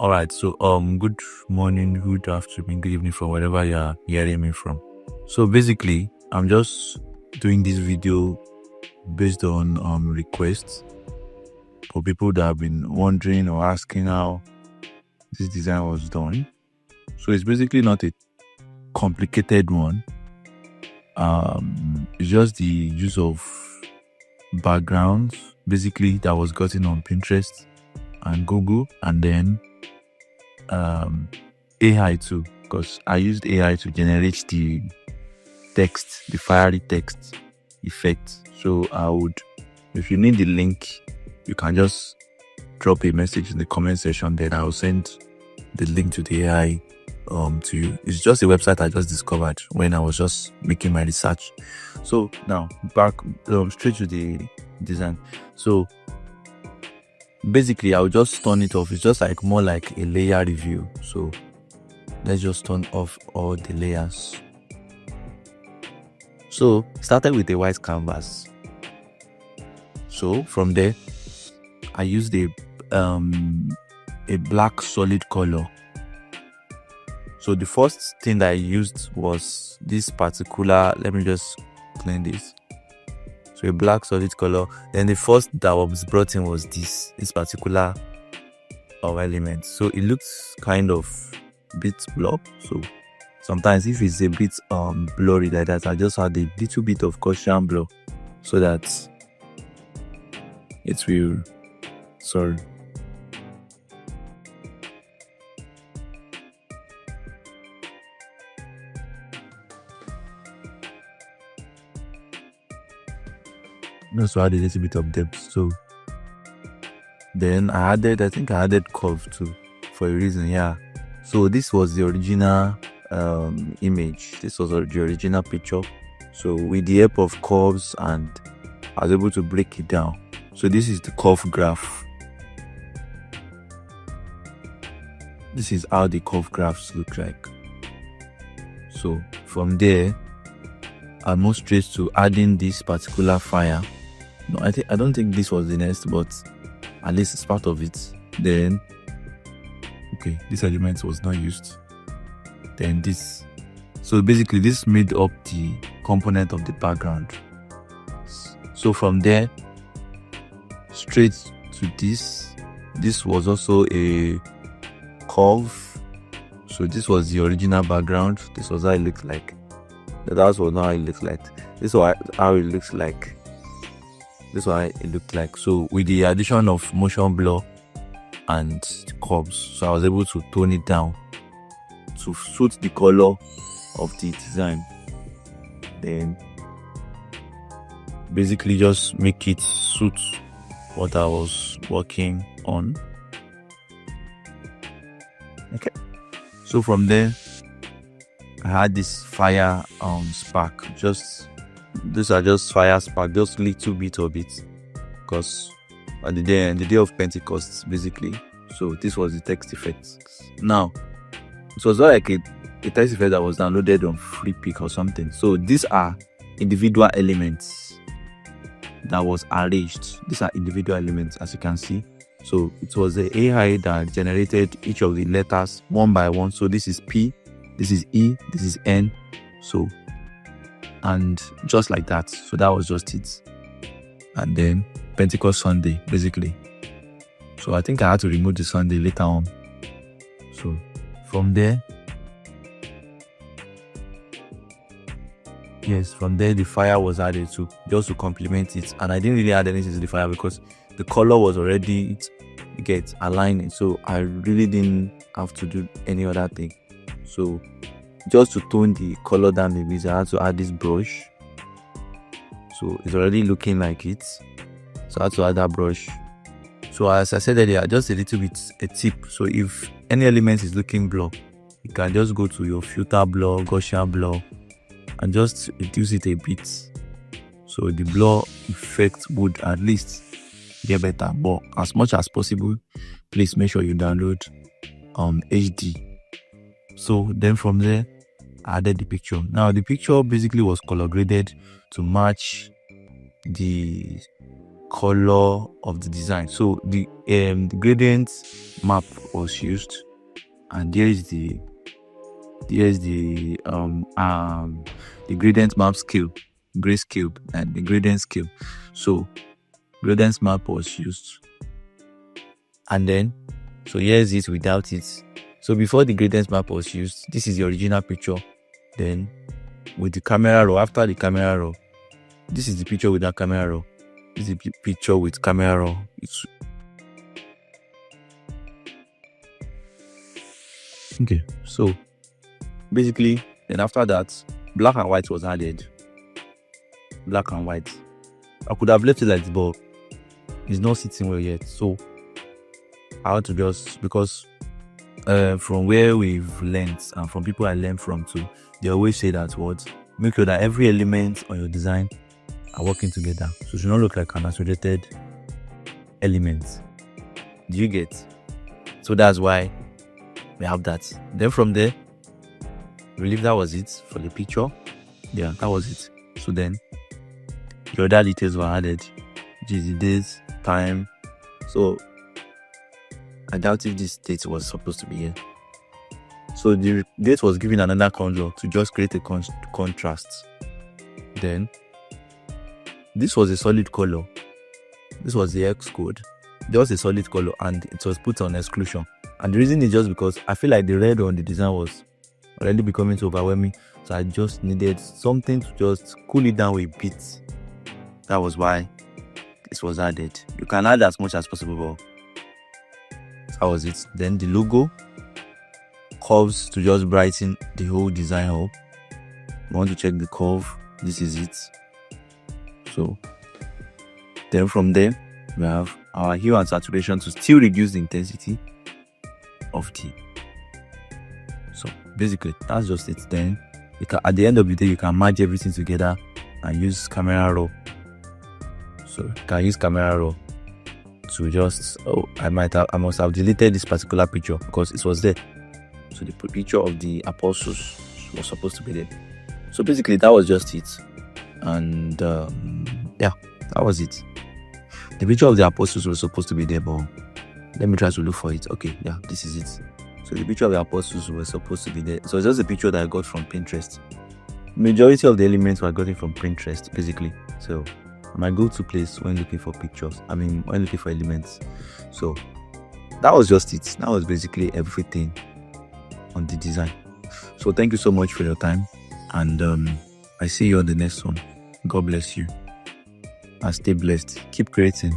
All right, so good morning, good afternoon, good evening from wherever you are hearing me from. So basically, I'm just doing this video based on requests for people that have been wondering or asking how this design was done. So it's basically not a complicated one. It's just the use of backgrounds, basically that was gotten on Pinterest and Google, and then AI too, because I used AI to generate the text, the fiery text effect. So I would, if you need the link, you can just drop a message in the comment section, then I'll send the link to the AI to you. It's just a website I just discovered when I was just making my research. So now back straight to the design. So basically I'll just turn it off. It's just like more like a layer review. So let's just turn off all the layers. So started with a white canvas. So from there I used a black solid color. So the first thing that I used was this particular, let me just clean this. So a black solid color. Then the first that was brought in was this particular element. So it looks kind of a bit blob. So sometimes if it's a bit blurry like that, I just add a little bit of Gaussian blur so that it will, sorry. Also add a little bit of depth. So then I think I added curve too for a reason. Yeah. So this was the original image. This was the original picture. So with the help of curves, and I was able to break it down. So this is the curve graph. This is how the curve graphs look like. So from there, I move straight to adding this particular fire. No, I don't think this was the next, but at least it's part of it. Then, okay, this element was not used. Then this. So basically, this made up the component of the background. So from there, straight to this. This was also a curve. So this was the original background. This was how it looked like. That's what how it looks like. This is how it looks like. This is how it looked like. So with the addition of motion blur and curves, so I was able to tone it down to suit the color of the design. Then basically just make it suit what I was working on. Okay. So from there, I had this fire spark. These are just fire spark, just little bit of it, because on the day of Pentecost, basically. So this was the text effect. Now it was not like a text effect that was downloaded on free pick or something. So these are individual elements that was arranged. These are individual elements, as you can see. So it was the AI that generated each of the letters one by one. So this is P, this is E, this is N. So, and just like that. So that was just it. And then Pentecost Sunday, basically. So I think I had to remove the Sunday later on. So from there, yes, from there the fire was added to just to complement it. And I didn't really add anything to the fire because the color was already aligning. So I really didn't have to do any other thing. So just to tone the color down a bit, I had to add this brush. So it's already looking like it. So I had to add that brush. So as I said earlier, just a little bit a tip. So if any element is looking blur, you can just go to your filter blur, Gaussian blur, and just reduce it a bit. So the blur effect would at least get better. But as much as possible, please make sure you download HD. So then from there, I added the picture. Now the picture basically was color graded to match the color of the design. So the gradient map was used, and there's the gradient map scale, grayscale, and the gradient scale. So gradient map was used, and then so here's it without it. So before the gradient map was used, this is the original picture. Then with the camera roll, after the camera roll, this is the picture without camera roll. This is the picture with camera roll. It's okay. So basically, then after that, black and white was added. Black and white. I could have left it like this, but it's not sitting well yet. So I had to just, because from where we've learned and from people I learned from too, they always say that what, make sure that every element on your design are working together. So it should not look like an isolated element. Do you get? So that's why we have that. Then from there, I believe that was it for the picture. Yeah, that was it. So then the other details were added, which is the days, time. So I doubt if this date was supposed to be here. So the date was given another color to just create a contrast. Then this was a solid color. This was the X code. There was a solid color and it was put on exclusion. And the reason is just because I feel like the red on the design was already becoming too overwhelming. So I just needed something to just cool it down a bit. That was why this was added. You can add as much as possible, but that was it. Then the logo, curves to just brighten the whole design up. You want to check the curve, this is it. So then from there, we have our hue and saturation to still reduce the intensity of the. So basically, that's just it. Then at the end of the day, you can merge everything together and use camera raw. So you can use camera raw to just, I must have deleted this particular picture because it was there. So the picture of the apostles was supposed to be there. So basically, that was just it. And yeah, that was it. The picture of the apostles was supposed to be there, but let me try to look for it. Okay, yeah, this is it. So the picture of the apostles was supposed to be there. So it's just a picture that I got from Pinterest. Majority of the elements were gotten from Pinterest, basically. So my go-to place when looking for pictures, when looking for elements. So that was just it. That was basically everything on the design. So thank you so much for your time, and I see you on the next one. God bless you and stay blessed. Keep creating.